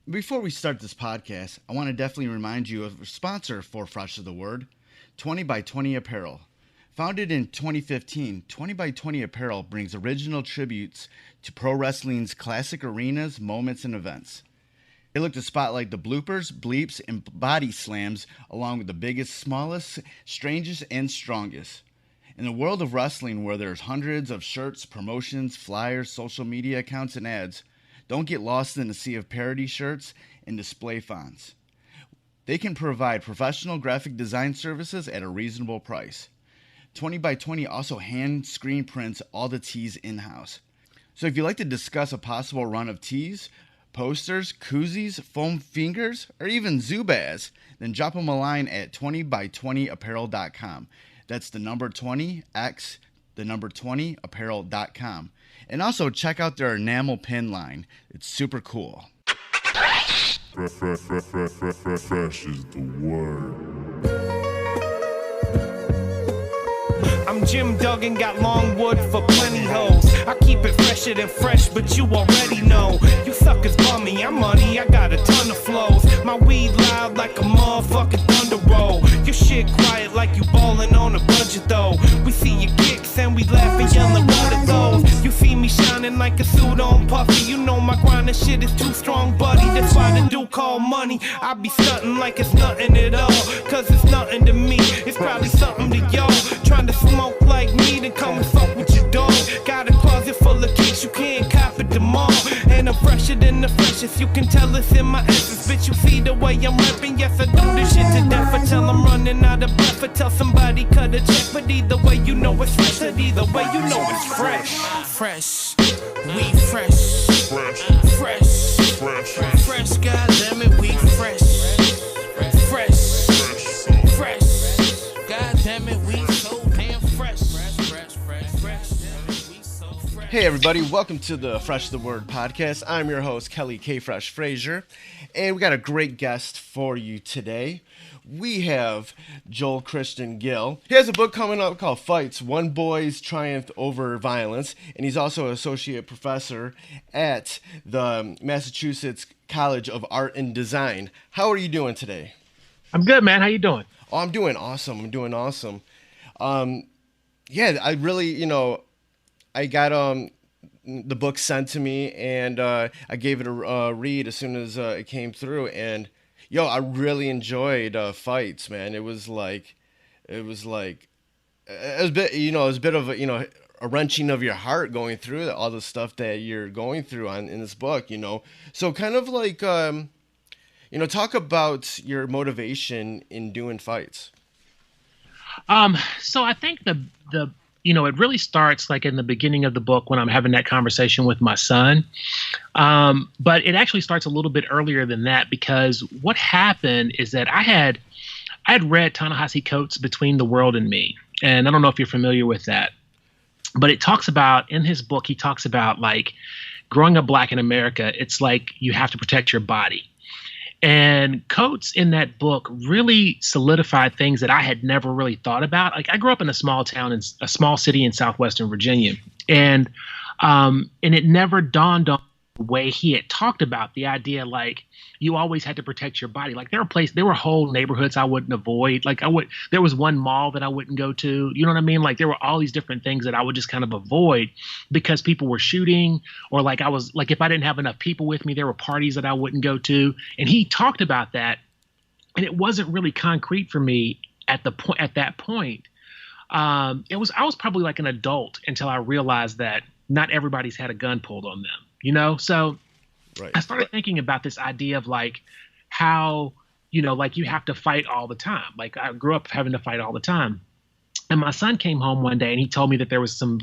Before we start this podcast, I want to definitely remind you of a sponsor for Fresh of the Word, 20 by 20 Apparel. Founded in 2015, 20 by 20 Apparel brings original tributes to pro wrestling's classic arenas, moments, and events. They look to spotlight the bloopers, bleeps, and body slams along with the biggest, smallest, strangest, and strongest. In the world of wrestling where there's hundreds of shirts, promotions, flyers, social media accounts, and ads, don't get lost in the sea of parody shirts and display fonts. They can provide professional graphic design services at a reasonable price. 20 by 20 also hand screen prints all the tees in-house. So if you'd like to discuss a possible run of tees, posters, koozies, foam fingers, or even Zubaz, then drop them a line at 20by20apparel.com. That's the number 20x, the number 20apparel.com. And also check out their enamel pin line. It's super cool. Fresh is the word. I'm Jim Duggan, got long wood for plenty hoes. I keep it fresher than fresh, but you already know. You suckers bummy, I'm money, I got a ton of flows. My weed loud like a motherfucking thunder roll. Your shit quiet like you ballin' on a budget though. We see your kicks and we laugh and yellin' what it goes. You see me shining like a suit on puffy. You know my grindin' shit is too strong, buddy. That's why the dude call money. I be stuntin' like it's nothing at all. Cause it's nothing to me, it's probably something to y'all. Trying to smoke like me, then come and fuck with your dog. Got a closet full of kicks, you can't cop it tomorrow. And I'm fresher than the freshest, you can tell it's in my essence. Bitch, you see the way I'm rapping, yes I do this shit to death. I tell I'm running out of breath, I tell somebody cut a check. But either way you know it's fresh, and either way you know it's fresh. Fresh, we fresh. Fresh, fresh, fresh, goddamn it, we fresh. Fresh, fresh, goddamn it, we so damn fresh. Hey everybody, welcome to the Fresh the Word podcast. I'm your host, Kelly K. Fresh Frazier, and we got a great guest for you today. We have Joel Christian Gill. He has a book coming out called Fights, One Boy's Triumph Over Violence, and he's also an associate professor at the Massachusetts College of Art and Design. How are you doing today? I'm good, man. How you doing? Oh, I'm doing awesome. Yeah, I really, I got the book sent to me, and I gave it a read as soon as it came through, and I really enjoyed Fights, man. It was a bit of a wrenching of your heart going through all the stuff that you're going through in this book, So kind of like, talk about your motivation in doing Fights. So I think it really starts like in the beginning of the book when I'm having that conversation with my son. But it actually starts a little bit earlier than that, because what happened is that I had read Ta-Nehisi Coates' Between the World and Me. And I don't know if you're familiar with that, but it talks about, in his book, he talks about like growing up Black in America. It's like you have to protect your body. And Coates in that book really solidified things that I had never really thought about. Like I grew up in a small town, in a small city in southwestern Virginia, and it never dawned on the way he had talked about the idea like you always had to protect your body. Like there were whole neighborhoods I wouldn't avoid. Like there was one mall that I wouldn't go to. You know what I mean? Like there were all these different things that I would just kind of avoid because people were shooting, or like if I didn't have enough people with me, there were parties that I wouldn't go to. And he talked about that, and it wasn't really concrete for me at that point. I was probably like an adult until I realized that not everybody's had a gun pulled on them, So right. I started thinking about this idea of like how, like you have to fight all the time. Like I grew up having to fight all the time. And my son came home one day and he told me that there was some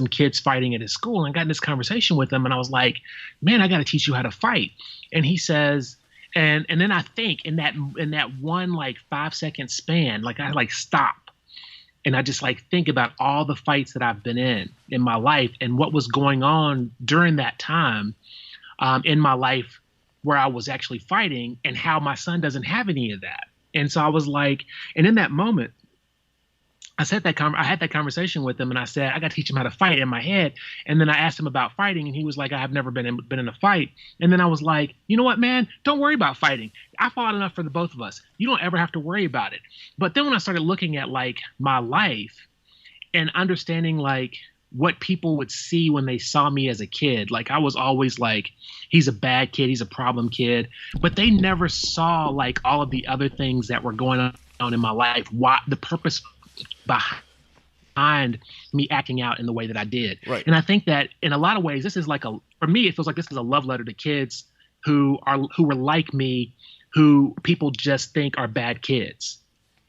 kids fighting at his school, and I got in this conversation with him, and I was like, man, I got to teach you how to fight. And he says, and then I think in that one like 5-second span, like I like stop. And I just like think about all the fights that I've been in my life and what was going on during that time in my life where I was actually fighting, and how my son doesn't have any of that. And so I was like, and in that moment, I had that conversation with him, and I said, I got to teach him how to fight in my head. And then I asked him about fighting, and he was like, I have never been in a fight. And then I was like, you know what, man, don't worry about fighting. I fought enough for the both of us. You don't ever have to worry about it. But then when I started looking at like my life and understanding like what people would see when they saw me as a kid, like I was always like, he's a bad kid, he's a problem kid, but they never saw like all of the other things that were going on in my life, why the purpose behind me acting out in the way that I did. Right. And I think that in a lot of ways, this is like for me, it feels like this is a love letter to kids who were like me, who people just think are bad kids.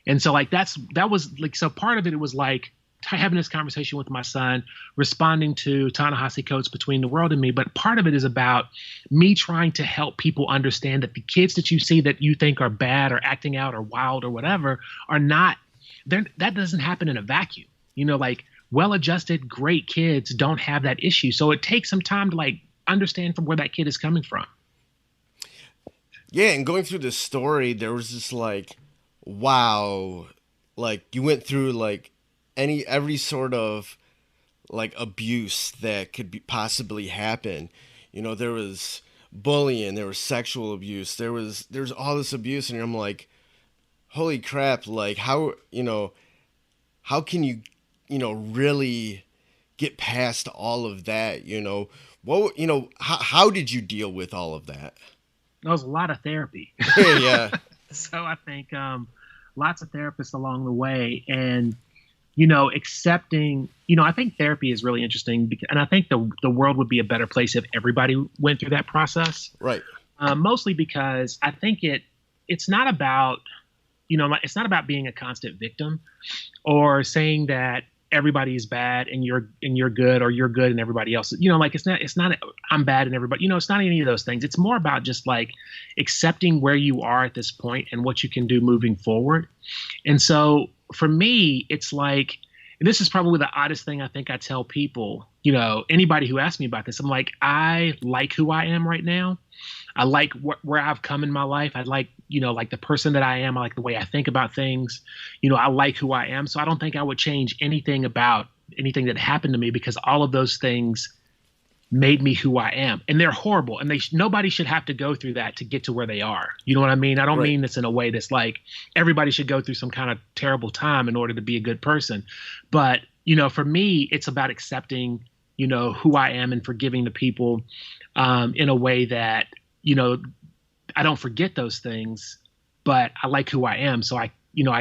And so like, that was like, so part of it was like having this conversation with my son, responding to Ta-Nehisi Coates' Between the World and Me. But part of it is about me trying to help people understand that the kids that you see that you think are bad or acting out or wild or whatever are not, that doesn't happen in a vacuum. You know, like well-adjusted, great kids don't have that issue. So it takes some time to like understand from where that kid is coming from. Yeah, and going through this story, there was this like, wow, like you went through like every sort of like abuse that could possibly happen. You know, there was bullying, there was sexual abuse, there's all this abuse, and I'm like, holy crap, like how can you really get past all of that? How did you deal with all of that? There was a lot of therapy. Yeah. So I think lots of therapists along the way, and accepting, I think therapy is really interesting, and I think the world would be a better place if everybody went through that process. Right. Mostly because I think it's not about, it's not about being a constant victim or saying that everybody is bad and you're good, or you're good and everybody else, it's not I'm bad and everybody, it's not any of those things. It's more about just like accepting where you are at this point and what you can do moving forward. And so for me, it's like, and this is probably the oddest thing I think I tell people, anybody who asks me about this, I'm like, I like who I am right now. I like where I've come in my life. I like, like the person that I am. I like the way I think about things. I like who I am. So I don't think I would change anything about anything that happened to me, because all of those things made me who I am. And they're horrible. And nobody should have to go through that to get to where they are. You know what I mean? I don't mean this in a way that's like everybody should go through some kind of terrible time in order to be a good person. But, for me, it's about accepting, who I am and forgiving the people in a way that, I don't forget those things, but I like who I am. So I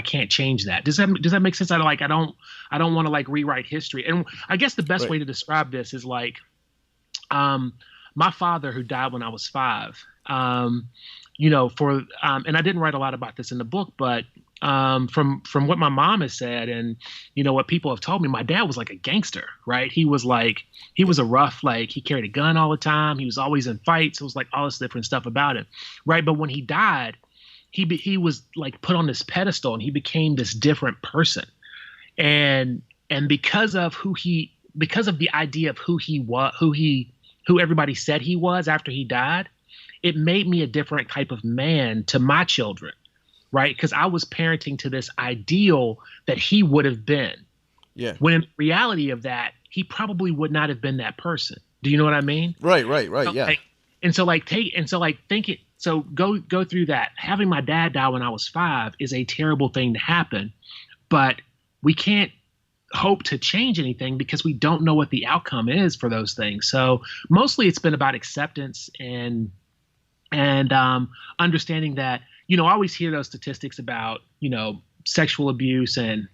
can't change that. Does that make sense? I don't want to like rewrite history. And I guess the best way to describe this is like, my father, who died when I was 5, and I didn't write a lot about this in the book, but from what my mom has said and, what people have told me, my dad was like a gangster, right? He was a rough, like he carried a gun all the time. He was always in fights. It was like all this different stuff about him. Right. But when he died, he was like put on this pedestal and he became this different person. And because of the idea of who he was, who everybody said he was after he died, it made me a different type of man to my children. Right. Because I was parenting to this ideal that he would have been. Yeah. When in reality of that, he probably would not have been that person. Do you know what I mean? Right. Yeah. So go through that. Having my dad die when I was 5 is a terrible thing to happen, but we can't hope to change anything because we don't know what the outcome is for those things. So mostly it's been about acceptance and understanding that, I always hear those statistics about, sexual abuse and,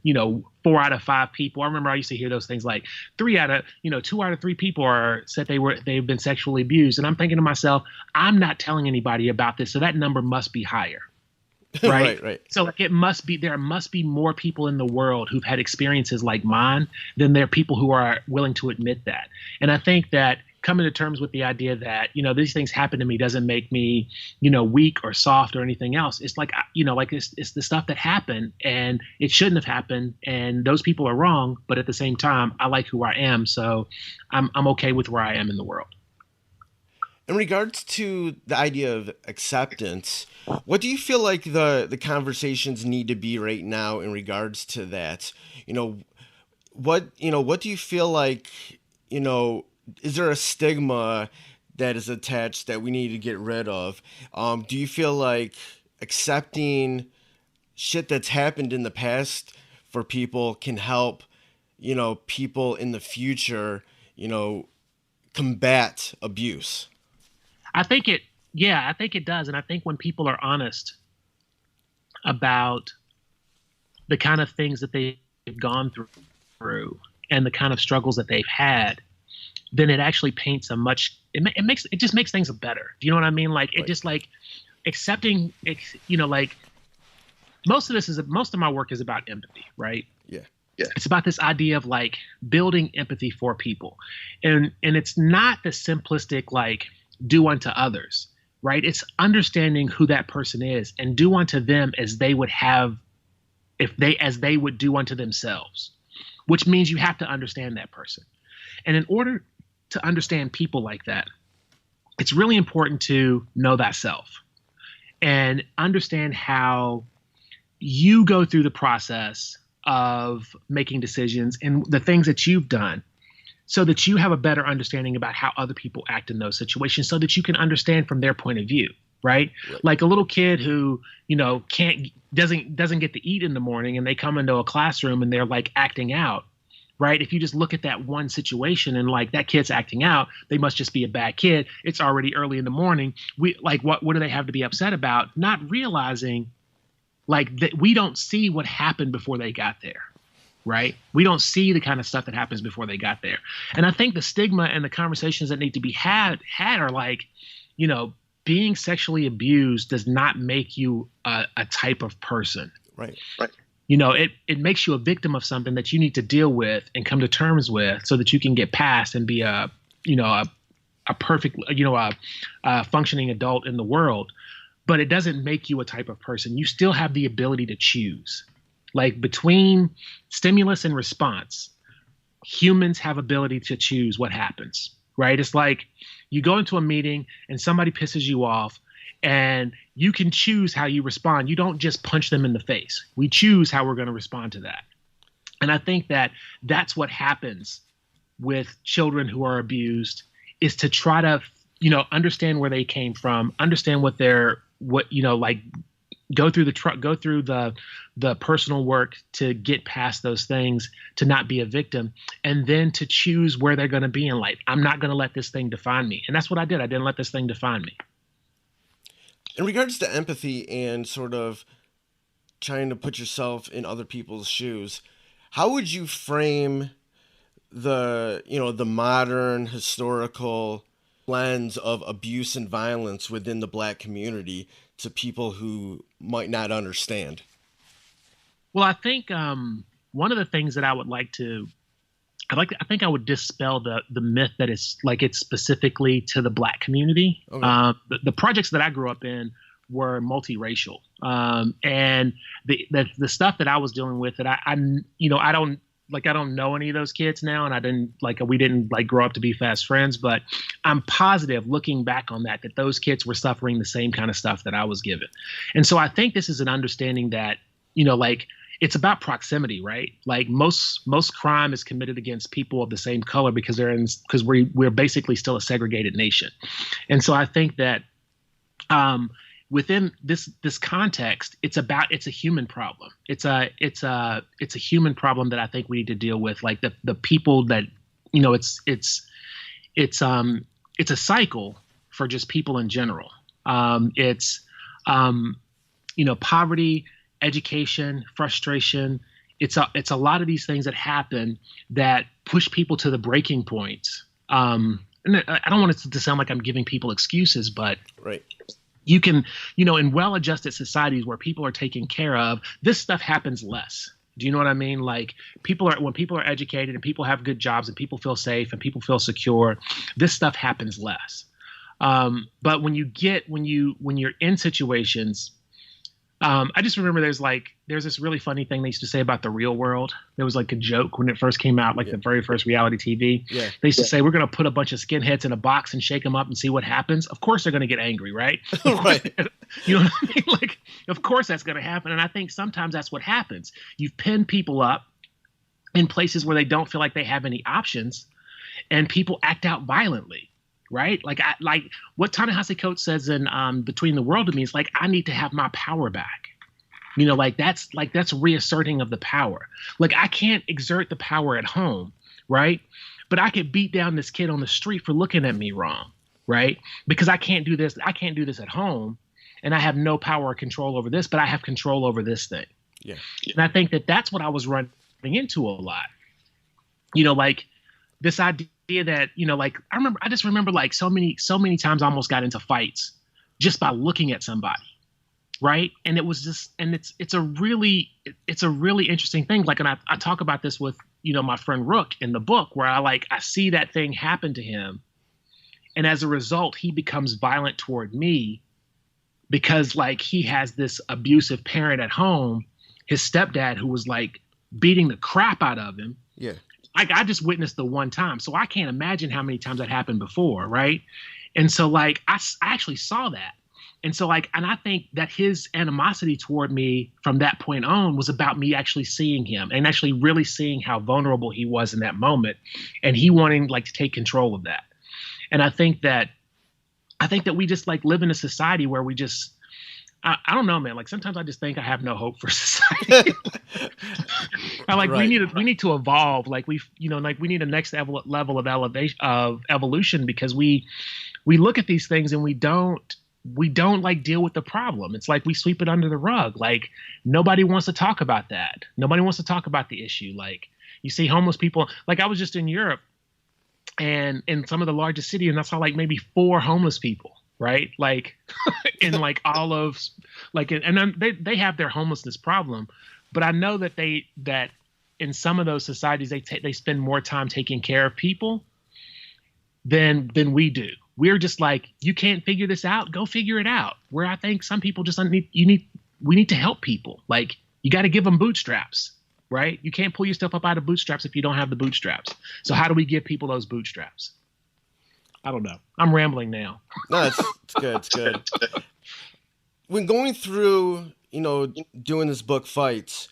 4 out of 5 people. I remember I used to hear those things like 2 out of 3 people are said they've been sexually abused. And I'm thinking to myself, I'm not telling anybody about this. So that number must be higher. Right. Right. So like there must be more people in the world who've had experiences like mine than there are people who are willing to admit that. And I think that coming to terms with the idea that, these things happen to me doesn't make me, weak or soft or anything else. It's like, it's the stuff that happened and it shouldn't have happened. And those people are wrong. But at the same time, I like who I am. So I'm okay with where I am in the world. In regards to the idea of acceptance, what do you feel like the conversations need to be right now in regards to that? What do you feel like, is there a stigma that is attached that we need to get rid of? Do you feel like accepting shit that's happened in the past for people can help, people in the future, combat abuse? I think it does. And I think when people are honest about the kind of things that they've gone through and the kind of struggles that they've had, then it actually paints it just makes things better. Do you know what I mean? Like, it just like accepting, like most of my work is about empathy, right? Yeah. It's about this idea of like building empathy for people. And it's not the simplistic, like, do unto others, right? It's understanding who that person is and do unto them as they would do unto themselves, which means you have to understand that person. And in order to understand people like that, it's really important to know thyself and understand how you go through the process of making decisions and the things that you've done, so that you have a better understanding about how other people act in those situations, so that you can understand from their point of view, right? Like a little kid who, doesn't get to eat in the morning, and they come into a classroom and they're like acting out, right? If you just look at that one situation and like that kid's acting out, they must just be a bad kid. It's already early in the morning. What do they have to be upset about? Not realizing like that we don't see what happened before they got there. Right? We don't see the kind of stuff that happens before they got there. And I think the stigma and the conversations that need to be had are like, being sexually abused does not make you a type of person. Right. It makes you a victim of something that you need to deal with and come to terms with so that you can get past and be a perfect, a functioning adult in the world. But it doesn't make you a type of person. You still have the ability to choose. Like between stimulus and response, humans have ability to choose what happens, right? It's like you go into a meeting and somebody pisses you off and you can choose how you respond. You don't just punch them in the face. We choose how we're going to respond to that. And I think that that's what happens with children who are abused, is to try to, understand where they came from, understand go through the personal work to get past those things, to not be a victim, and then to choose where they're going to be in life. I'm not going to let this thing define me. And that's what I did. I didn't let this thing define me. In regards to empathy and sort of trying to put yourself in other people's shoes, how would you frame the modern historical lens of abuse and violence within the Black community to people who might not understand? Well, I think one of the things that I think I would dispel the myth that it's specifically to the Black community. Okay. The projects that I grew up in were multiracial, and the stuff that I was dealing with that I don't know any of those kids now, and we didn't grow up to be fast friends, but I'm positive looking back on that those kids were suffering the same kind of stuff that I was given. And so I think this is an understanding that, it's about proximity, right? Like most crime is committed against people of the same color because we're basically still a segregated nation. And so I think that, within this context, it's a human problem. It's a human problem that I think we need to deal with. Like the people that, it's a cycle for just people in general. It's poverty, education, frustration. It's a lot of these things that happen that push people to the breaking points. And I don't want it to sound like I'm giving people excuses, but right. You can, in well-adjusted societies where people are taken care of, this stuff happens less. Do you know what I mean? Like when people are educated and people have good jobs and people feel safe and people feel secure, this stuff happens less. But when you're in situations I just remember there's this really funny thing they used to say about the real world. There was like a joke when it first came out, like the very first reality TV. Yeah. They used to say, we're going to put a bunch of skinheads in a box and shake them up and see what happens. Of course they're going to get angry, right? Right. You know what I mean? Like, of course that's going to happen. And I think sometimes that's what happens. You've pinned people up in places where they don't feel like they have any options, and people act out violently. Right? Like what Ta-Nehisi Coates says in Between the World and Me is like, I need to have my power back. You know, that's reasserting of the power. Like, I can't exert the power at home, right? But I could beat down this kid on the street for looking at me wrong, right? Because I can't do this at home, and I have no power or control over this, but I have control over this thing. Yeah. And I think that's what I was running into a lot. You know, like this idea that, you know, like I just remember like so many times I almost got into fights just by looking at somebody, right? And it was just, and it's a really interesting thing. Like, and I talk about this with, you know, my friend Rook in the book, where I see that thing happen to him, and as a result he becomes violent toward me because like he has this abusive parent at home, his stepdad, who was like beating the crap out of him. Yeah. Like, I just witnessed the one time, so I can't imagine how many times that happened before, right? And so like I actually saw that. And so like, and I think that his animosity toward me from that point on was about me actually seeing him and actually really seeing how vulnerable he was in that moment, and he wanting like to take control of that. And I think that we just like live in a society where we just, I don't know, man. Like, sometimes I just think I have no hope for society. Like, right. we need to evolve. Like, we need a next level of evolution, because we look at these things and we don't like deal with the problem. It's like we sweep it under the rug. Like, nobody wants to talk about that. Nobody wants to talk about the issue. Like, you see homeless people. Like, I was just in Europe and in some of the largest cities, and I saw like maybe 4 homeless people. Right. Like in like olives, like, and then they have their homelessness problem. But I know that that in some of those societies, they spend more time taking care of people than we do. We're just like, you can't figure this out. Go figure it out. Where I think some people just we need to help people. Like, you got to give them bootstraps. Right. You can't pull your stuff up out of bootstraps if you don't have the bootstraps. So how do we give people those bootstraps? I don't know. I'm rambling now. No, it's good. It's good. When going through, you know, doing this book, Fights,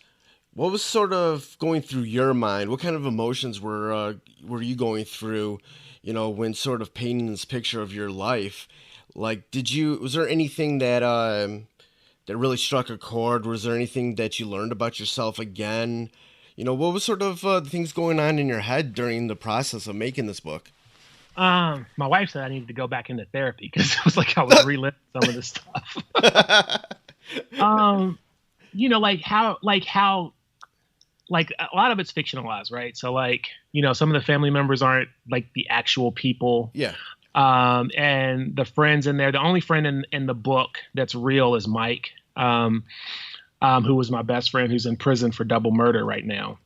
what was sort of going through your mind? What kind of emotions were you going through, you know, when sort of painting this picture of your life? Like, was there anything that really struck a chord? Was there anything that you learned about yourself again? You know, what was sort of the things going on in your head during the process of making this book? My wife said I needed to go back into therapy because it was like I was reliving some of this stuff. You know, like how a lot of it's fictionalized, right? So like, you know, some of the family members aren't like the actual people. Yeah. And the friends in there, the only friend in the book that's real is Mike, who was my best friend, who's in prison for double murder right now.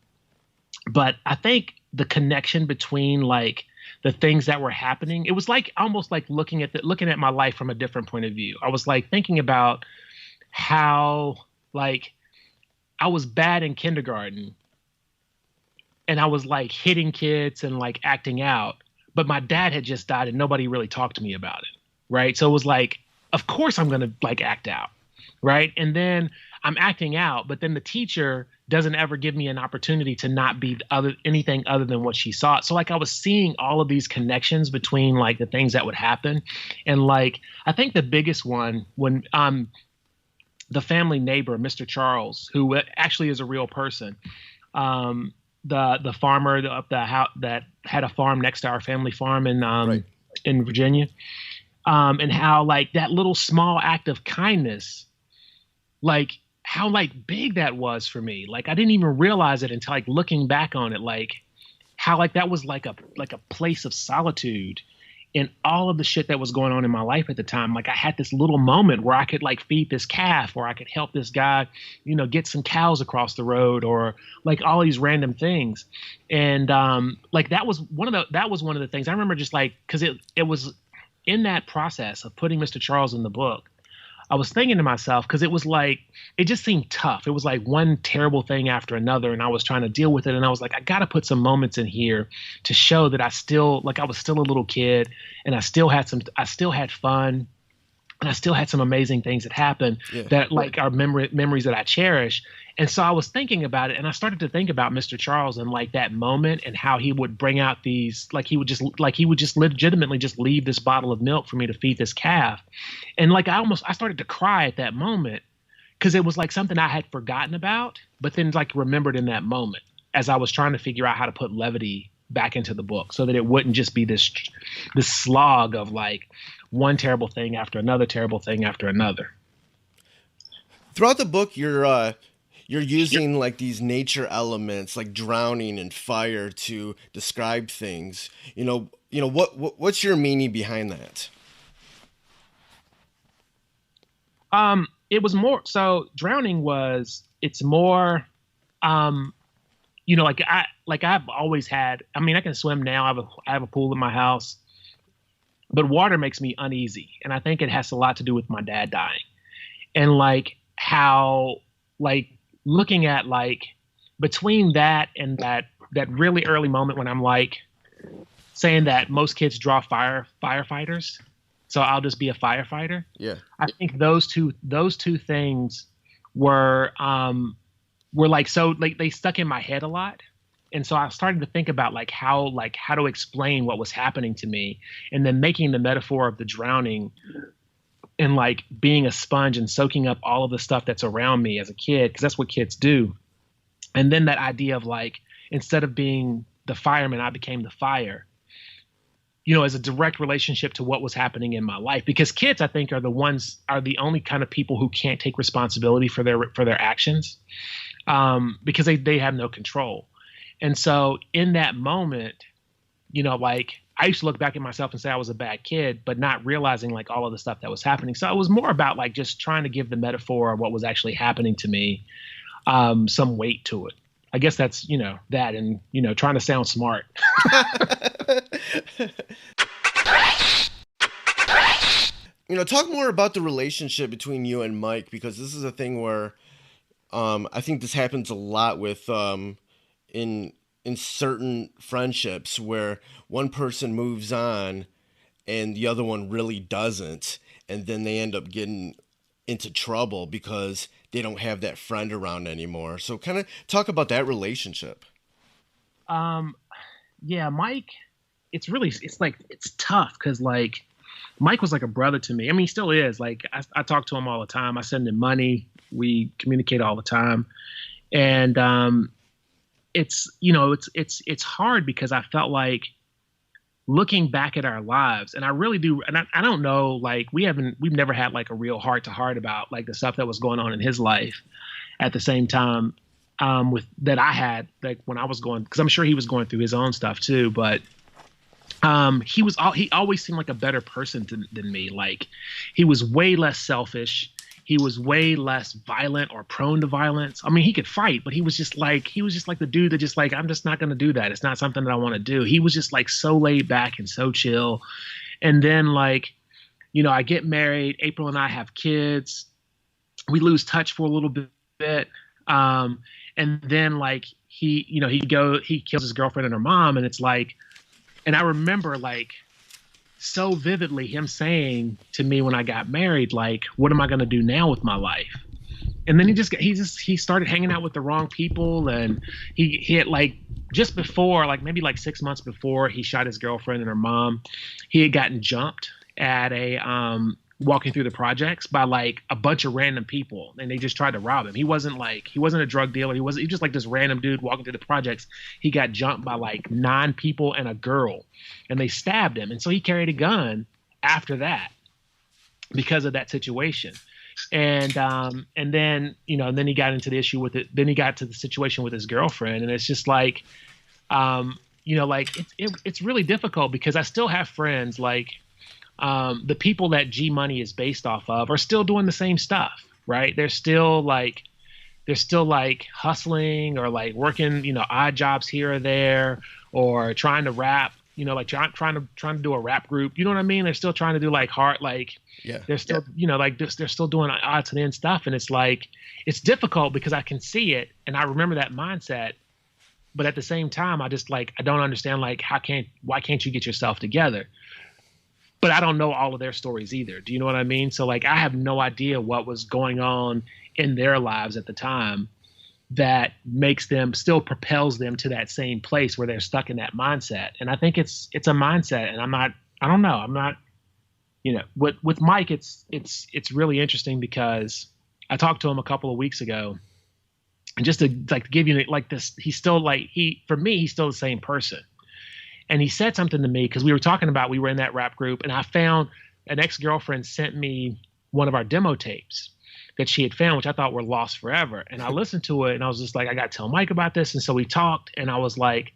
But I think the connection between like the things that were happening, it was like almost like looking at my life from a different point of view. I was like thinking about how like I was bad in kindergarten and I was like hitting kids and like acting out, but my dad had just died and nobody really talked to me about it. Right. So it was like, of course I'm going to like act out. Right. And then I'm acting out, but then the teacher doesn't ever give me an opportunity to not be anything other than what she saw. So like I was seeing all of these connections between like the things that would happen. And like, I think the biggest one when the family neighbor, Mr. Charles, who actually is a real person, the farmer of the house that had a farm next to our family farm in Virginia, and how like that little small act of kindness, like how like big that was for me. Like I didn't even realize it until like looking back on it, like how like that was like a place of solitude in all of the shit that was going on in my life at the time. Like I had this little moment where I could like feed this calf, or I could help this guy, you know, get some cows across the road, or like all these random things. And like that was one of the things I remember, just like, cause it was in that process of putting Mr. Charles in the book. I was thinking to myself, because it was like, it just seemed tough. It was like one terrible thing after another, and I was trying to deal with it. And I was like, I got to put some moments in here to show that I was still a little kid, and I still had fun, and I still had some amazing things that happened that like are memories that I cherish. And so I was thinking about it, and I started to think about Mr. Charles and like that moment and how he would bring out these, he would just legitimately just leave this bottle of milk for me to feed this calf. And like I started to cry at that moment, because it was like something I had forgotten about, but then like remembered in that moment as I was trying to figure out how to put levity back into the book so that it wouldn't just be this slog of like one terrible thing after another terrible thing after another. Throughout the book, you're using like these nature elements like drowning and fire to describe things. What's your meaning behind that? It was more so drowning it's more I've always had, I mean, I can swim now. I have a pool in my house, but water makes me uneasy. And I think it has a lot to do with my dad dying, and like how, like, looking at like between that and that really early moment when I'm like saying that most kids draw firefighters, so I'll just be a firefighter. Yeah. I think those two things were like, so like they stuck in my head a lot. And so I started to think about how to explain what was happening to me, and then making the metaphor of the drowning and like being a sponge and soaking up all of the stuff that's around me as a kid, because that's what kids do. And then that idea of like, instead of being the fireman, I became the fire, as a direct relationship to what was happening in my life. Because kids, I think, are the only kind of people who can't take responsibility for their actions, because they have no control. And so in that moment, like, I used to look back at myself and say I was a bad kid, but not realizing like all of the stuff that was happening. So it was more about like just trying to give the metaphor of what was actually happening to me some weight to it. I guess that's, that, and, trying to sound smart. Talk more about the relationship between you and Mike, because this is a thing where I think this happens a lot with in certain friendships where one person moves on and the other one really doesn't, and then they end up getting into trouble because they don't have that friend around anymore. So kind of talk about that relationship. Yeah, Mike, it's tough because like Mike was like a brother to me. I mean, he still is. Like I talk to him all the time. I send him money. We communicate all the time. And it's hard because I felt like looking back at our lives, and I really do, and I don't know, like we've never had like a real heart to heart about like the stuff that was going on in his life at the same time with that I had, like when I was going, because I'm sure he was going through his own stuff too, but he always seemed like a better person than me. Like he was way less selfish. He was way less violent or prone to violence. I mean, he could fight, but he was just like the dude that just like, I'm just not going to do that. It's not something that I want to do. He was just like so laid back and so chill. And then like, I get married. April and I have kids. We lose touch for a little bit. And then like he kills his girlfriend and her mom. And it's like, and I remember like, so vividly him saying to me when I got married, like, what am I going to do now with my life? And then he started hanging out with the wrong people. And he had like, just before, like maybe like 6 months before he shot his girlfriend and her mom, he had gotten jumped at a, walking through the projects by like a bunch of random people, and they just tried to rob him. He wasn't a drug dealer. He was just like this random dude walking through the projects. He got jumped by like 9 people and a girl, and they stabbed him. And so he carried a gun after that because of that situation. And then, then he got into the issue with it. Then he got to the situation with his girlfriend, and it's just like, it's really difficult because I still have friends like, the people that G Money is based off of are still doing the same stuff, right? They're still like hustling or like working, odd jobs here or there, or trying to rap. like trying to do a rap group. You know what I mean? They're still trying to do like hard, like they're still, like they're still doing odds and ends stuff. And it's like, it's difficult because I can see it. And I remember that mindset, but at the same time, I just like, I don't understand, like, why can't you get yourself together? But I don't know all of their stories either. Do you know what I mean? So like, I have no idea what was going on in their lives at the time that still propels them to that same place where they're stuck in that mindset. And I think it's a mindset, and I'm not, with Mike, it's really interesting because I talked to him a couple of weeks ago, and just to like give you like this, he's still like, for me, he's still the same person. And he said something to me because we were in that rap group, and I found an ex-girlfriend sent me one of our demo tapes that she had found, which I thought were lost forever. And I listened to it and I was just like, I got to tell Mike about this. And so we talked, and I was like,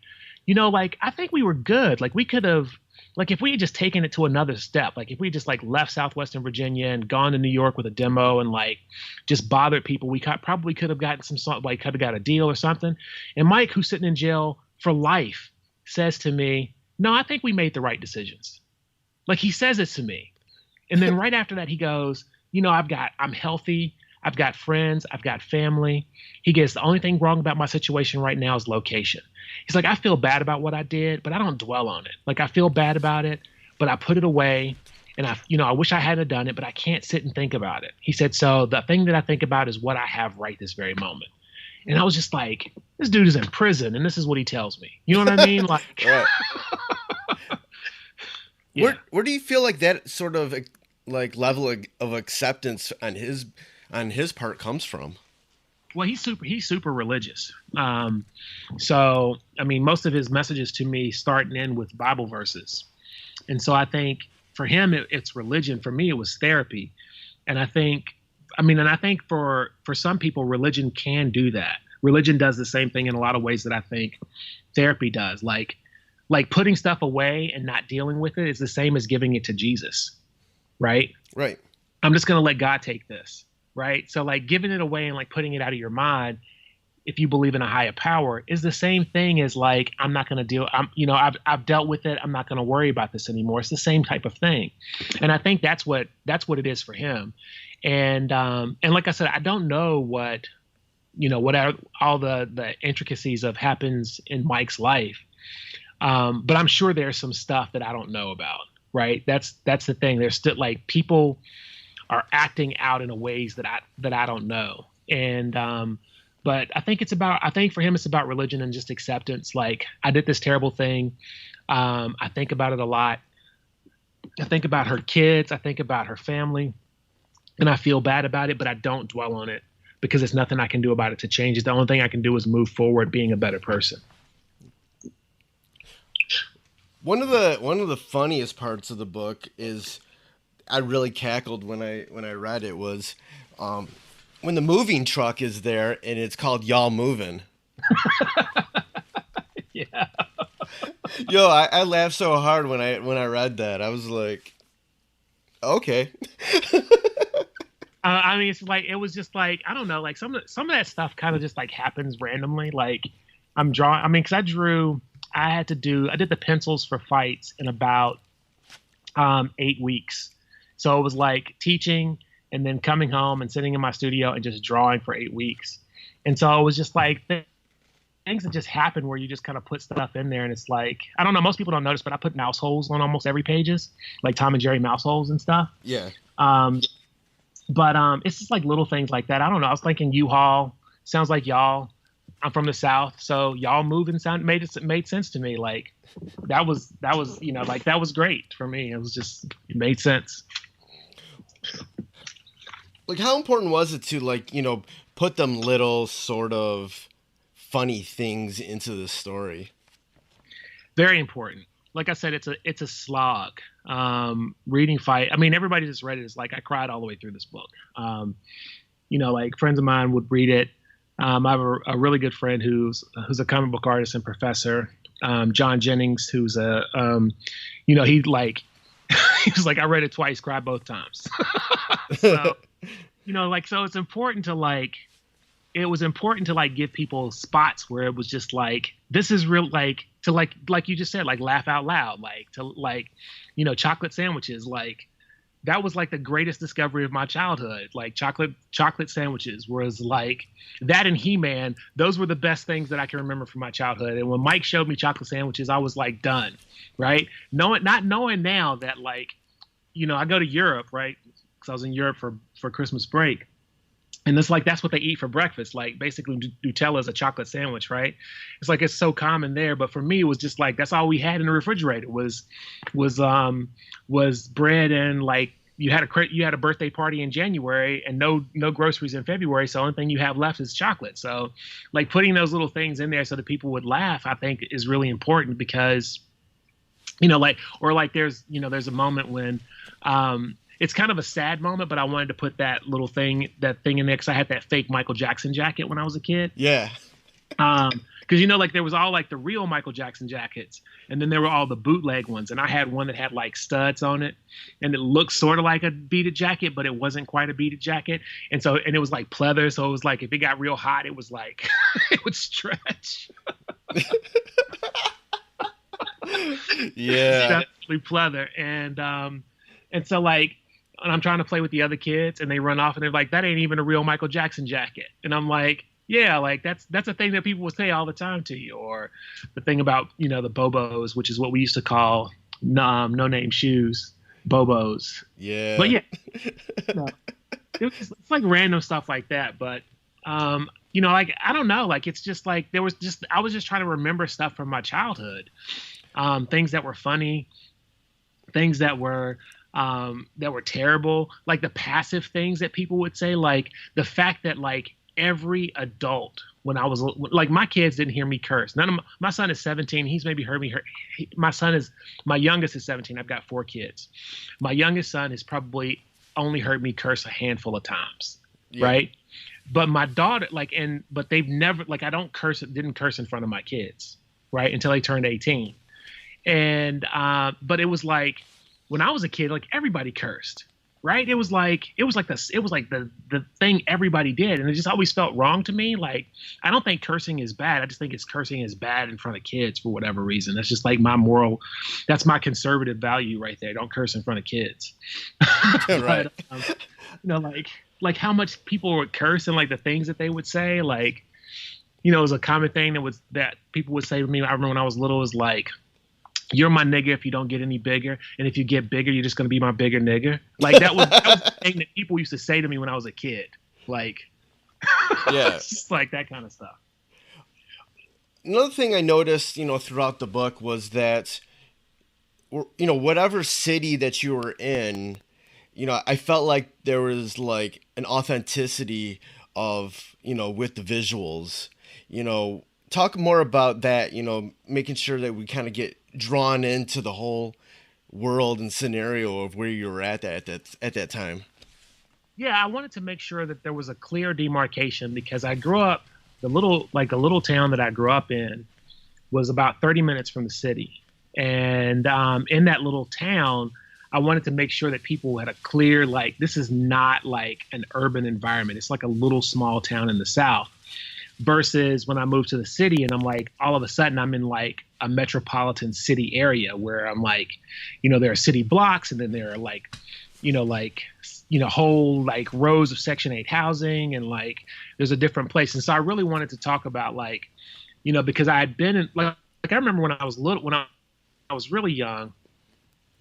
like, I think we were good. Like, we could have, like, if we had just taken it to another step, like if we just like left Southwestern Virginia and gone to New York with a demo and like just bothered people, we probably could have gotten could have got a deal or something. And Mike, who's sitting in jail for life, says to me, no, I think we made the right decisions. Like, he says it to me. And then right after that, he goes, I'm healthy. I've got friends. I've got family. He goes, the only thing wrong about my situation right now is location. He's like, I feel bad about what I did, but I don't dwell on it. Like, I feel bad about it, but I put it away. And I wish I hadn't done it, but I can't sit and think about it. He said, so the thing that I think about is what I have right this very moment. And I was just like, this dude is in prison, and this is what he tells me. You know what I mean? Like, yeah. Where do you feel like that sort of like level of acceptance on his part comes from? Well, he's super religious. So I mean, most of his messages to me start and end with Bible verses. And so I think for him, it's religion. For me, it was therapy. And I think for some people, religion can do that. Religion does the same thing in a lot of ways that I think therapy does. Like putting stuff away and not dealing with it is the same as giving it to Jesus. Right. Right. I'm just going to let God take this. Right. So like giving it away and like putting it out of your mind, if you believe in a higher power, is the same thing as like, I'm not going to deal. I've dealt with it. I'm not going to worry about this anymore. It's the same type of thing. And I think that's what it is for him. And like I said, I don't know what are all the intricacies of happens in Mike's life. But I'm sure there's some stuff that I don't know about. Right. That's the thing. There's still like people are acting out in ways that I don't know. And, but I think for him, it's about religion and just acceptance. Like, I did this terrible thing. I think about it a lot. I think about her kids. I think about her family, and I feel bad about it, but I don't dwell on it because there's nothing I can do about it to change it. The only thing I can do is move forward, being a better person. One of the funniest parts of the book is, I really cackled when I read it, was when the moving truck is there and it's called Y'all Moving. Yeah. Yo, I laughed so hard when I read that. I was like, okay. I mean, it's like, it was just like, I don't know, like some of that stuff kind of just like happens randomly. Like, I'm drawing. I mean, because I did the pencils for fights in about 8 weeks. So it was like teaching and then coming home and sitting in my studio and just drawing for 8 weeks. And so it was just like things that just happen where you just kind of put stuff in there. And it's like, I don't know, most people don't notice, but I put mouse holes on almost every pages, like Tom and Jerry mouse holes and stuff. Yeah. But it's just like little things like that. I don't know. I was thinking U-Haul sounds like y'all. I'm from the South, so y'all moving made sense to me. Like that was like that was great for me. It made sense. Like, how important was it to put them little sort of funny things into the story? Very important. Like I said, it's a slog. Reading fight. I mean, everybody just read it. It's like I cried all the way through this book. Like friends of mine would read it. I have a really good friend who's a comic book artist and professor, John Jennings, who's he was like, I read it twice, cried both times. So, so it's important to it was important to like give people spots where it was just like, this is real, like to like you just said, like laugh out loud, like to like, you know, chocolate sandwiches, like that was like the greatest discovery of my childhood. Like chocolate sandwiches was like that, and He-Man. Those were the best things that I can remember from my childhood. And when Mike showed me chocolate sandwiches, I was like done, right? Not knowing now that like, you know, I go to Europe, right? Because I was in Europe for Christmas break. And it's like, that's what they eat for breakfast. Like basically Nutella is a chocolate sandwich, right? It's like, it's so common there. But for me, it was just like, that's all we had in the refrigerator was bread, and like you had a birthday party in January and no groceries in February. So the only thing you have left is chocolate. So like putting those little things in there so that people would laugh, I think is really important because, you know, like, or like there's a moment when, it's kind of a sad moment, but I wanted to put that thing in there because I had that fake Michael Jackson jacket when I was a kid. Yeah. Because, you know, like there was all like the real Michael Jackson jackets, and then there were all the bootleg ones. And I had one that had like studs on it, and it looked sort of like a beaded jacket, but it wasn't quite a beaded jacket. And it was like pleather. So it was like, if it got real hot, it was like, it would stretch. Yeah. Definitely pleather. And so like, and I'm trying to play with the other kids, and they run off and they're like, that ain't even a real Michael Jackson jacket. And I'm like, yeah, like that's a thing that people will say all the time to you. Or the thing about, you know, the Bobos, which is what we used to call no name shoes, Bobos. Yeah. But yeah, no, it's like random stuff like that. But, you know, like, I don't know, like, it's just like, I was just trying to remember stuff from my childhood, things that were funny, things that were terrible, like the passive things that people would say, like the fact that like every adult, when I was like, my kids didn't hear me curse. My son is 17. He's maybe heard me. My youngest is 17. I've got 4 kids. My youngest son has probably only heard me curse a handful of times. Yeah. Right. But my daughter, but they've never, like, didn't curse in front of my kids. Right. Until they turned 18. And, but it was like, when I was a kid, like everybody cursed, right? It was like the thing everybody did. And it just always felt wrong to me. Like, I don't think cursing is bad. I just think cursing is bad in front of kids for whatever reason. That's just like that's my conservative value right there. Don't curse in front of kids. Right. But, you know, like how much people would curse and like the things that they would say, like, you know, it was a common thing that people would say to me. I remember when I was little, was like, you're my nigger if you don't get any bigger. And if you get bigger, you're just going to be my bigger nigger. Like that was the thing that people used to say to me when I was a kid. Like, yeah, just like that kind of stuff. Another thing I noticed, you know, throughout the book was that, you know, whatever city that you were in, you know, I felt like there was like an authenticity of, you know, with the visuals, you know, talk more about that, you know, making sure that we kind of get drawn into the whole world and scenario of where you were at that time. Yeah, I wanted to make sure that there was a clear demarcation because I grew up, the little town that I grew up in was about 30 minutes from the city. And in that little town, I wanted to make sure that people had a clear, like, this is not like an urban environment. It's like a little small town in the South. Versus when I moved to the city and I'm like, all of a sudden I'm in like a metropolitan city area where I'm like, you know, there are city blocks and then there are like, whole like rows of Section 8 housing and like there's a different place. And so I really wanted to talk about like, you know, because I had been in like I remember when I was little, when I was really young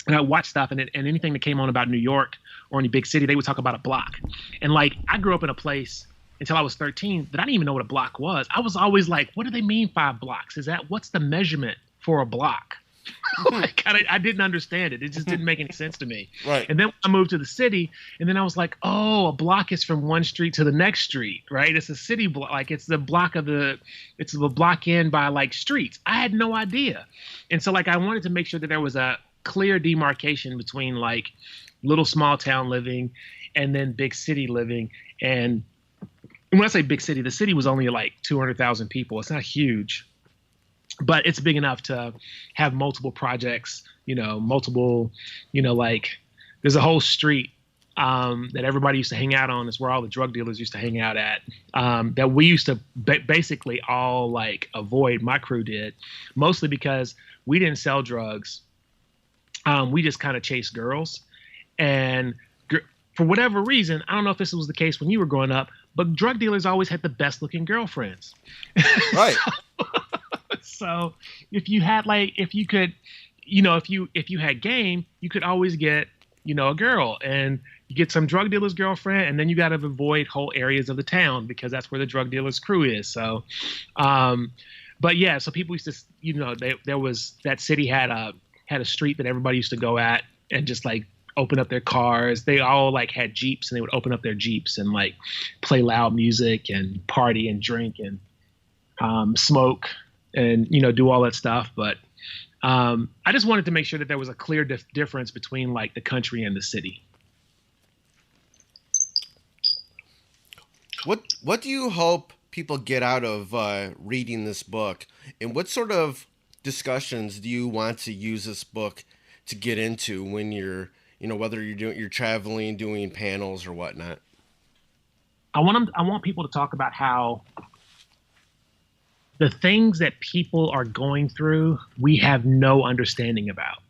and I watched stuff and anything that came on about New York or any big city, they would talk about a block. And like I grew up in a place until I was 13 that I didn't even know what a block was. I was always like, what do they mean 5 blocks? What's the measurement for a block? Like, I didn't understand it. It just didn't make any sense to me. Right. And then I moved to the city and then I was like, oh, a block is from one street to the next street, right? It's a city block. Like it's the block in by like streets. I had no idea. And so like, I wanted to make sure that there was a clear demarcation between like little small town living and then big city living. And when I say big city, the city was only like 200,000 people. It's not huge, but it's big enough to have multiple projects, you know, like there's a whole street that everybody used to hang out on. Is where all the drug dealers used to hang out at. That we used to basically all like avoid. My crew did, mostly because we didn't sell drugs. We just kind of chased girls, and for whatever reason, I don't know if this was the case when you were growing up, but drug dealers always had the best looking girlfriends. Right. So if you had if you had game, you could always get, a girl, and you get some drug dealer's girlfriend, and then you got to avoid whole areas of the town because that's where the drug dealer's crew is. So, but yeah, so people used to, there was, that city had a street that everybody used to go at and just like open up their cars. They all like had Jeeps, and they would open up their Jeeps and like play loud music and party and drink and smoke and, do all that stuff. But I just wanted to make sure that there was a clear difference between like the country and the city. What do you hope people get out of reading this book, and what sort of discussions do you want to use this book to get into when you're, whether you're traveling, doing panels or whatnot? I want people to talk about how the things that people are going through, we have no understanding about.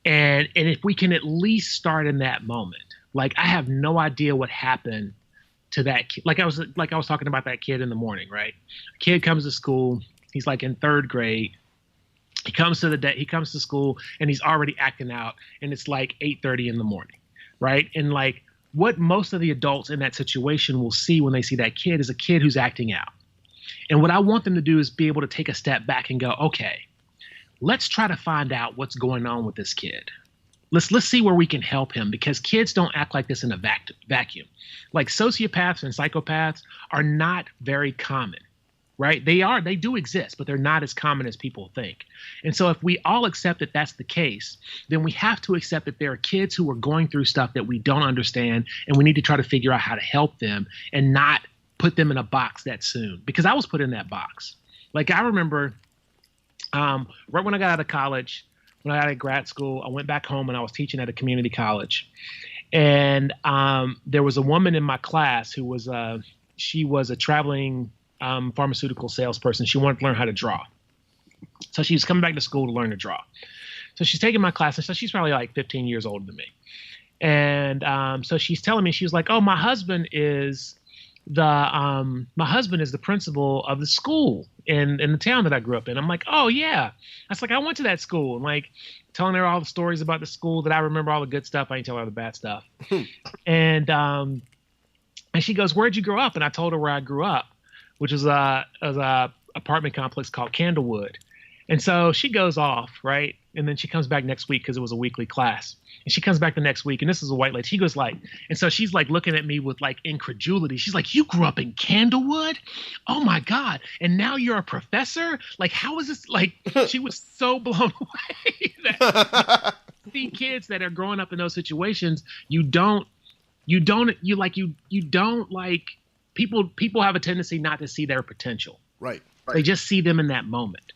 And if we can at least start in that moment, like I have no idea what happened to that kid. Like I was talking about that kid in the morning, right? A kid comes to school. He's like in 3rd grade. He comes to school and he's already acting out, and it's like 8:30 in the morning, right? And like what most of the adults in that situation will see when they see that kid is a kid who's acting out. And what I want them to do is be able to take a step back and go, okay, let's try to find out what's going on with this kid. Let's see where we can help him, because kids don't act like this in a vacuum. Like sociopaths and psychopaths are not very common, right? They do exist, but they're not as common as people think. And so if we all accept that that's the case, then we have to accept that there are kids who are going through stuff that we don't understand, and we need to try to figure out how to help them and not put them in a box that soon. Because I was put in that box. Like I remember right when I got out of college, when I got out of grad school, I went back home and I was teaching at a community college. And there was a woman in my class who was she was a traveling pharmaceutical salesperson. She wanted to learn how to draw. So she was coming back to school to learn to draw. So she's taking my class, and so she's probably like 15 years older than me. And so she's telling me, she was like, oh, my husband is the principal of the school in the town that I grew up in. I'm like, oh yeah. I was like, I went to that school, and like telling her all the stories about the school that I remember, all the good stuff. I ain't telling her the bad stuff. And she goes, where'd you grow up? And I told her where I grew up, which was a apartment complex called Candlewood. And so she goes off, right? And then she comes back next week because it was a weekly class. And she comes back the next week, and this is a white lady. She goes like, and so she's like looking at me with like incredulity. She's like, you grew up in Candlewood? Oh my God. And now you're a professor? Like, how is this? Like, she was so blown away that see kids that are growing up in those situations, people have a tendency not to see their potential. Right. They just see them in that moment.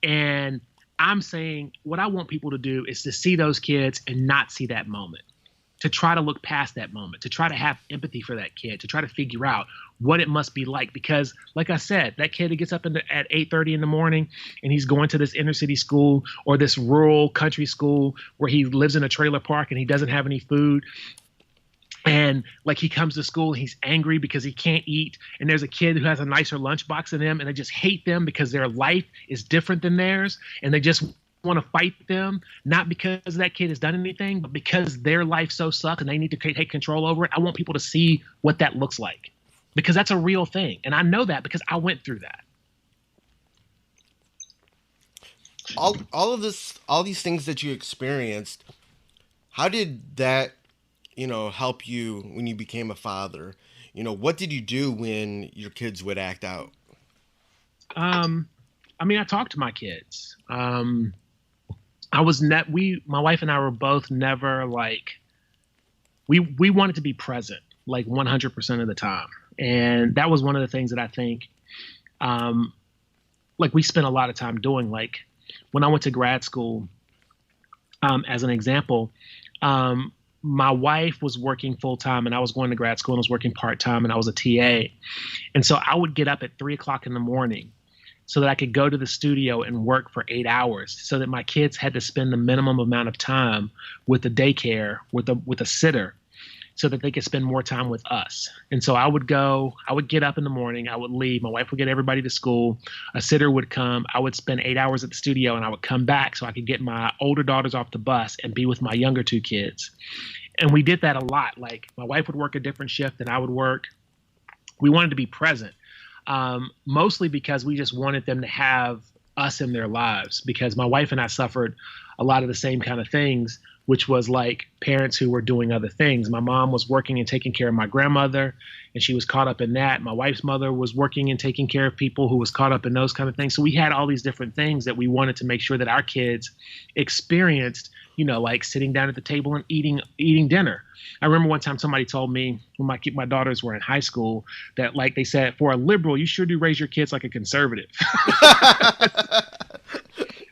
And I'm saying what I want people to do is to see those kids and not see that moment, to try to look past that moment, to try to have empathy for that kid, to try to figure out what it must be like. Because like I said, that kid who gets up at 8:30 in the morning and he's going to this inner city school or this rural country school where he lives in a trailer park and he doesn't have any food. And like he comes to school, he's angry because he can't eat. And there's a kid who has a nicer lunchbox than him, and they just hate them because their life is different than theirs. And they just want to fight them, not because that kid has done anything, but because their life so sucks and they need to take control over it. I want people to see what that looks like, because that's a real thing. And I know that because I went through that. All these things that you experienced, how did that, help you when you became a father? What did you do when your kids would act out? I talked to my kids. My wife and I were both never like, we wanted to be present like 100% of the time. And that was one of the things that I think, like we spent a lot of time doing. Like when I went to grad school, as an example, my wife was working full time and I was going to grad school and I was working part time and I was a TA. And so I would get up at 3 o'clock in the morning so that I could go to the studio and work for 8 hours so that my kids had to spend the minimum amount of time with the daycare, with a sitter, so that they could spend more time with us. And so I would get up in the morning, I would leave, my wife would get everybody to school, a sitter would come, I would spend 8 hours at the studio and I would come back so I could get my older daughters off the bus and be with my younger two kids. And we did that a lot. Like my wife would work a different shift than I would work. We wanted to be present, mostly because we just wanted them to have us in their lives, because my wife and I suffered a lot of the same kind of things, which was like parents who were doing other things. My mom was working and taking care of my grandmother, and she was caught up in that. My wife's mother was working and taking care of people who was caught up in those kind of things. So we had all these different things that we wanted to make sure that our kids experienced, like sitting down at the table and eating dinner. I remember one time somebody told me when my daughters were in high school that, like, they said, for a liberal, you sure do raise your kids like a conservative.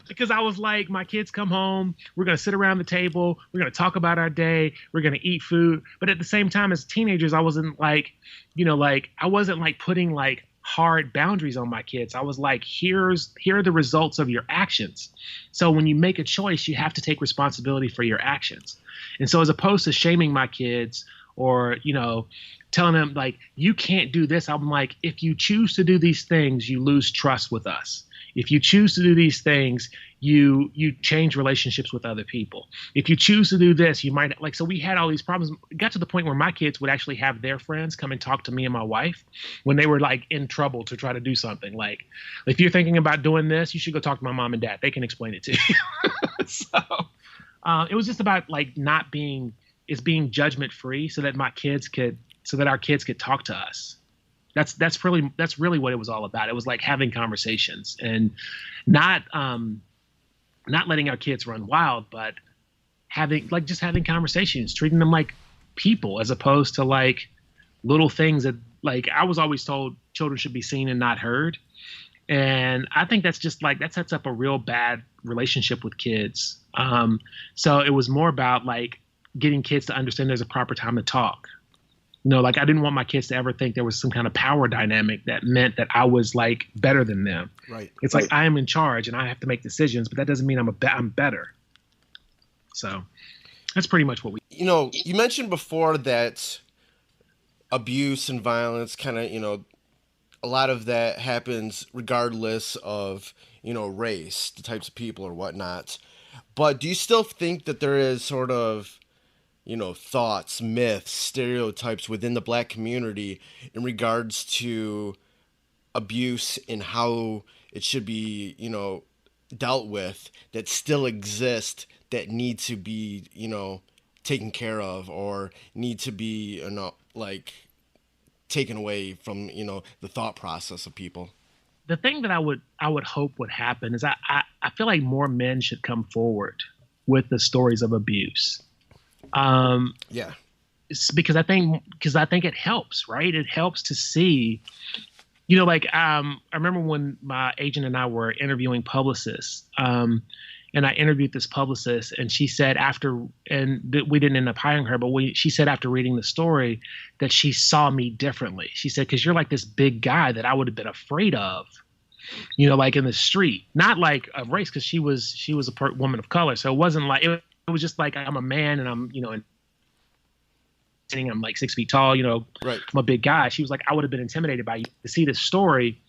Because I was like, my kids come home, we're going to sit around the table, we're going to talk about our day, we're going to eat food. But at the same time, as teenagers, I wasn't like, I wasn't like putting like hard boundaries on my kids. I was like, here are the results of your actions. So when you make a choice, you have to take responsibility for your actions. And so as opposed to shaming my kids or, telling them like, you can't do this, I'm like, if you choose to do these things, you lose trust with us. If you choose to do these things, you change relationships with other people. If you choose to do this, you might so we had all these problems. It got to the point where my kids would actually have their friends come and talk to me and my wife when they were like in trouble to try to do something. Like, if you're thinking about doing this, you should go talk to my mom and dad. They can explain it to you. So it was just about like being judgment free so that our kids could talk to us. That's really what it was all about. It was like having conversations and not letting our kids run wild, but having conversations, treating them like people as opposed to like little things that, like, I was always told children should be seen and not heard. And I think that's just like, that sets up a real bad relationship with kids. So it was more about like getting kids to understand there's a proper time to talk. Like, I didn't want my kids to ever think there was some kind of power dynamic that meant that I was like better than them. Right. It's like I am in charge and I have to make decisions, but that doesn't mean I'm better. So that's pretty much what we. You mentioned before that abuse and violence kind of, a lot of that happens regardless of, race, the types of people or whatnot. But do you still think that there is sort of, thoughts, myths, stereotypes within the Black community in regards to abuse and how it should be, dealt with, that still exist, that need to be, taken care of or need to be, taken away from, the thought process of people? The thing that I would hope would happen is I feel like more men should come forward with the stories of abuse. Yeah, because I think it helps, right? It helps to see, I remember when my agent and I were interviewing publicists, and I interviewed this publicist, and she said we didn't end up hiring her, but she said after reading the story that she saw me differently. She said, because you're like this big guy that I would have been afraid of, like in the street, not like of race, because she was a woman of color. So it wasn't like, it was just like, I'm a man and I'm, I'm like 6 feet tall, right. I'm a big guy. She was like, I would have been intimidated by you. To see this story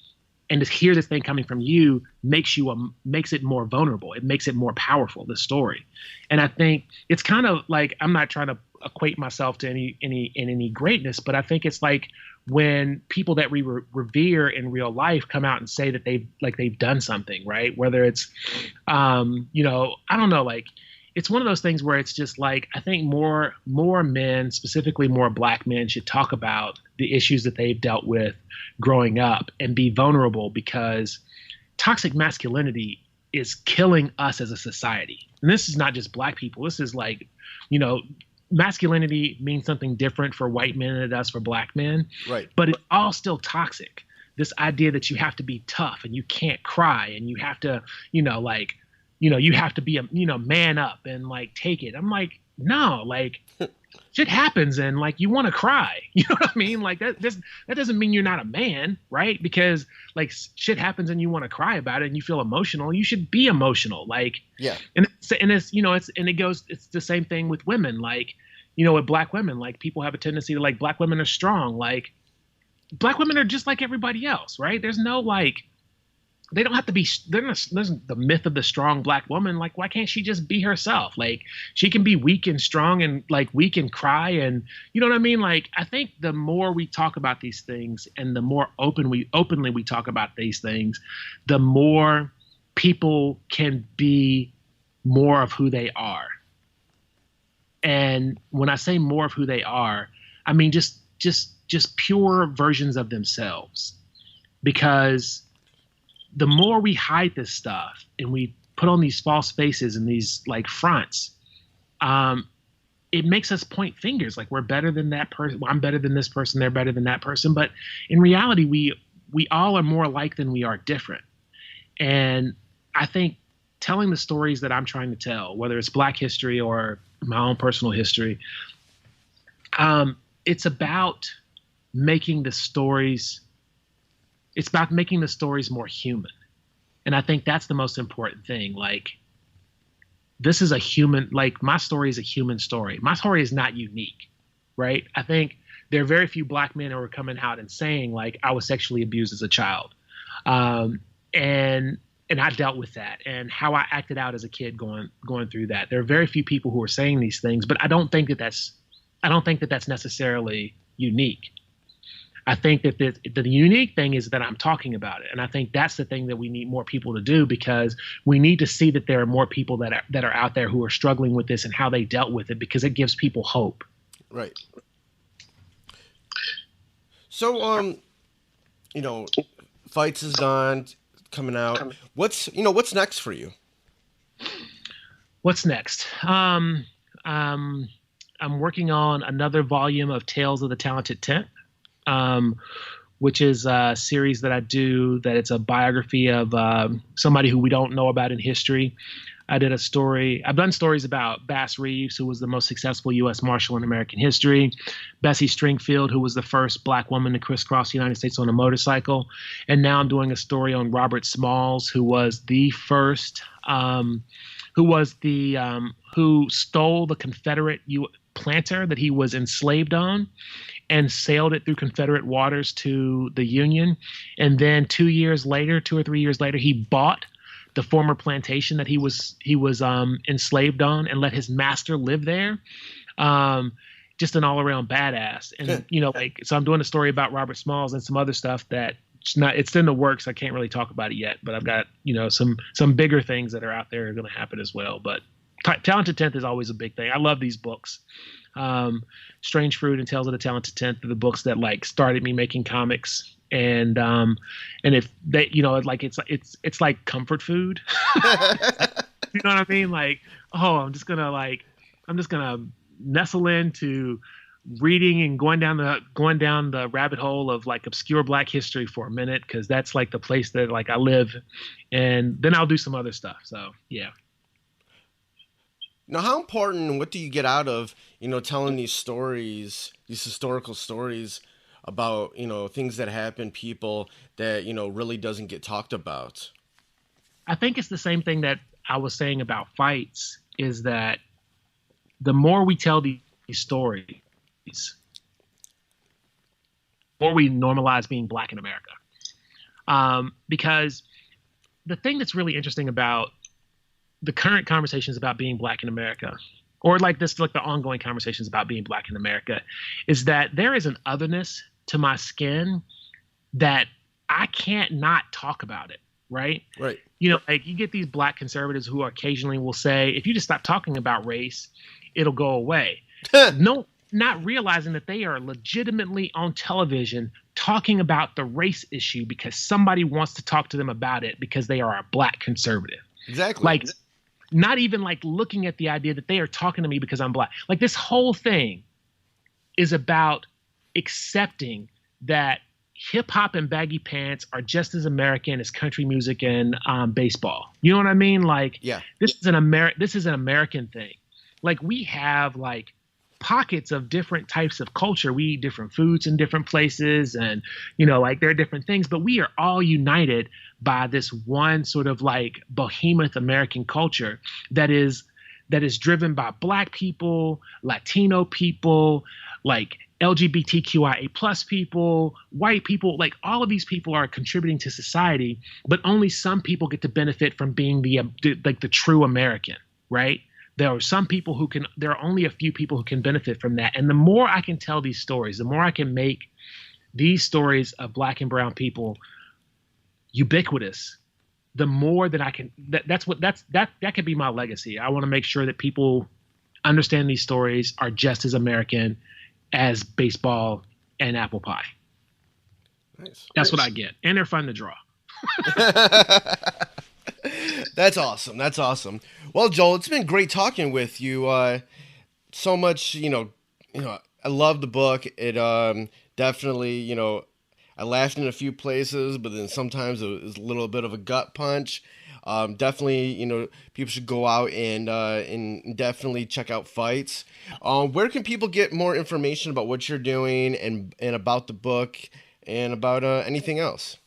and to hear this thing coming from you makes it more vulnerable. It makes it more powerful, the story. And I think it's kind of like, I'm not trying to equate myself to any greatness, but I think it's like when people that we revere in real life come out and say that they've done something, right? Whether it's, I don't know, like, it's one of those things where it's just like, I think more men, specifically more Black men, should talk about the issues that they've dealt with growing up and be vulnerable, because toxic masculinity is killing us as a society. And this is not just Black people. This is like, masculinity means something different for white men than it does for Black men. Right. But it's all still toxic. This idea that you have to be tough and you can't cry and you have to, you have to be a, man up and like take it. I'm like, no, like shit happens and like you want to cry. You know what I mean? Like that doesn't mean you're not a man, right? Because like shit happens and you want to cry about it and you feel emotional. You should be emotional. Like, Yeah. And it's, you know, it's the same thing with women. Like, you know, with black women, like people have a tendency to like black women are strong. Like black women are just like everybody else, right? There's no like, they don't have to be, there's the myth of the strong black woman. Like, why can't she just be herself? Like she can be weak and strong and like weak and cry. And you know what I mean? Like, I think the more we talk about these things and the more openly we talk about these things, the more people can be more of who they are. And when I say more of who they are, I mean, just pure versions of themselves, because the more we hide this stuff and we put on these false faces and these like fronts, it makes us point fingers like we're better than that person. Well, I'm better than this person. They're better than that person. But in reality, we all are more alike than we are different. And I think telling the stories that I'm trying to tell, whether it's Black history or my own personal history, it's about making the stories. It's about making the stories more human. And I think that's the most important thing. Like, this is a human, like my story is a human story. My story is not unique, right? I think there are very few Black men who are coming out and saying like, I was sexually abused as a child. And I dealt with that and how I acted out as a kid going through that. There are very few people who are saying these things, but I don't think that that's necessarily unique. I think that the unique thing is that I'm talking about it. And I think that's the thing that we need more people to do, because we need to see that there are more people that are out there who are struggling with this and how they dealt with it, because it gives people hope. Right. So, you know, Fights is gone, coming out. What's next for you? What's next? I'm working on another volume of Tales of the Talented Tenth. Which is a series that I do, that it's a biography of somebody who we don't know about in history. I've done stories about Bass Reeves, who was the most successful U.S. Marshal in American history, Bessie Stringfield, who was the first Black woman to crisscross the United States on a motorcycle. And now I'm doing a story on Robert Smalls, who was the first, who stole the Confederate planter that he was enslaved on and sailed it through Confederate waters to the Union. And then 2 or 3 years later, he bought the former plantation that he was enslaved on and let his master live there. Just an all around badass. And, you know, like, so I'm doing a story about Robert Smalls and some other stuff that it's in the works. I can't really talk about it yet, but I've got, you know, some bigger things that are out there are going to happen as well. But Talented Tenth is always a big thing. I love these books. Strange Fruit and Tales of the Talented Tenth are the books that like started me making comics. And if they, you know, like it's like comfort food. You know what I mean? Like, oh, I'm just gonna nestle into reading and going down the rabbit hole of like obscure Black history for a minute, because that's like the place that like I live, and then I'll do some other stuff. So yeah. Now, how important and what do you get out of, you know, telling these stories, these historical stories about, you know, things that happen, people that, you know, really doesn't get talked about? I think it's the same thing that I was saying about Fights, is that the more we tell these stories, the more we normalize being Black in America. Because the thing that's really interesting about the current conversations about being Black in America, or like this, like the ongoing conversations about being Black in America, is that there is an otherness to my skin that I can't not talk about it. Right. Right. You know, like you get these Black conservatives who occasionally will say, if you just stop talking about race, it'll go away. No, not realizing that they are legitimately on television talking about the race issue because somebody wants to talk to them about it because they are a Black conservative. Exactly. Like, not even like looking at the idea that they are talking to me because I'm Black. Like, this whole thing is about accepting that hip hop and baggy pants are just as American as country music and baseball. You know what I mean? Like, yeah, this is an American thing. like we have like pockets of different types of culture. We eat different foods in different places, and like there are different things, but we are all united by this one sort of like behemoth American culture that is driven by Black people, Latino people, like LGBTQIA plus people, white people. Like all of these people are contributing to society, but only some people get to benefit from being the true American, right? There are some people there are only a few people who can benefit from that. And the more I can tell these stories, the more I can make these stories of Black and brown people ubiquitous, the more that I can, that could be my legacy. I want to make sure that people understand these stories are just as American as baseball and apple pie. Nice. That's what I get. And they're fun to draw. That's awesome. That's awesome. Well, Joel, it's been great talking with you. So much, I love the book. It definitely, I laughed in a few places, but then sometimes it was a little bit of a gut punch. Definitely, people should go out and definitely check out Fights. Where can people get more information about what you're doing and about the book and about anything else?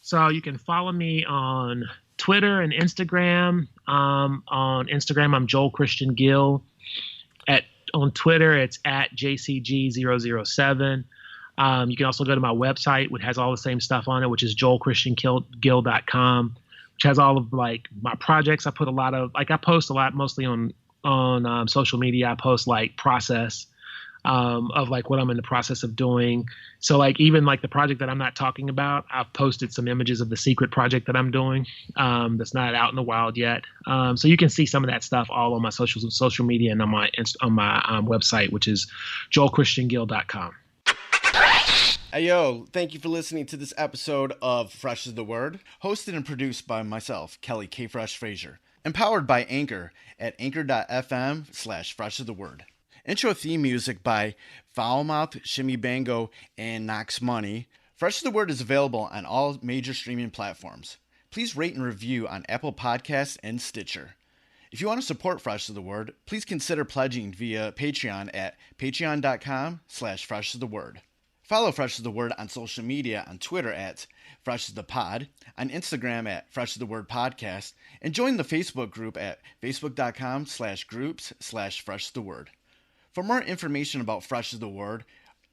So you can follow me on Twitter and Instagram. On Instagram, I'm Joel Christian Gill. On Twitter, it's at JCG007. You can also go to my website, which has all the same stuff on it, which is joelchristiangill.com, which has all of like my projects. I post a lot, mostly on social media. I post like process of like what I'm in the process of doing. So like even like the project that I'm not talking about, I've posted some images of the secret project that I'm doing that's not out in the wild yet. So you can see some of that stuff all on my social media and on my website, which is joelchristiangill.com. Hey, yo, thank you for listening to this episode of Fresh is the Word, hosted and produced by myself, Kelly K. Fresh Frazier, empowered by Anchor at anchor.fm/Fresh is the Word. Intro theme music by Foulmouth, Shimmy Bango, and Knox Money. Fresh is the Word is available on all major streaming platforms. Please rate and review on Apple Podcasts and Stitcher. If you want to support Fresh is the Word, please consider pledging via Patreon at patreon.com/Fresh is the Word. Follow Fresh is the Word on social media on Twitter at Fresh is the Pod, on Instagram at Fresh is the Word Podcast, and join the Facebook group at facebook.com/groups/Fresh is the Word. For more information about Fresh is the Word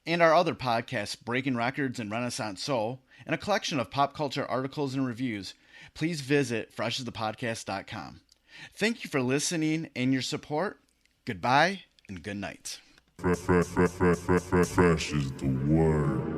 and our other podcasts, Breaking Records and Renaissance Soul, and a collection of pop culture articles and reviews, please visit freshasthepodcast.com. Thank you for listening and your support. Goodbye and good night. Fresh is the word.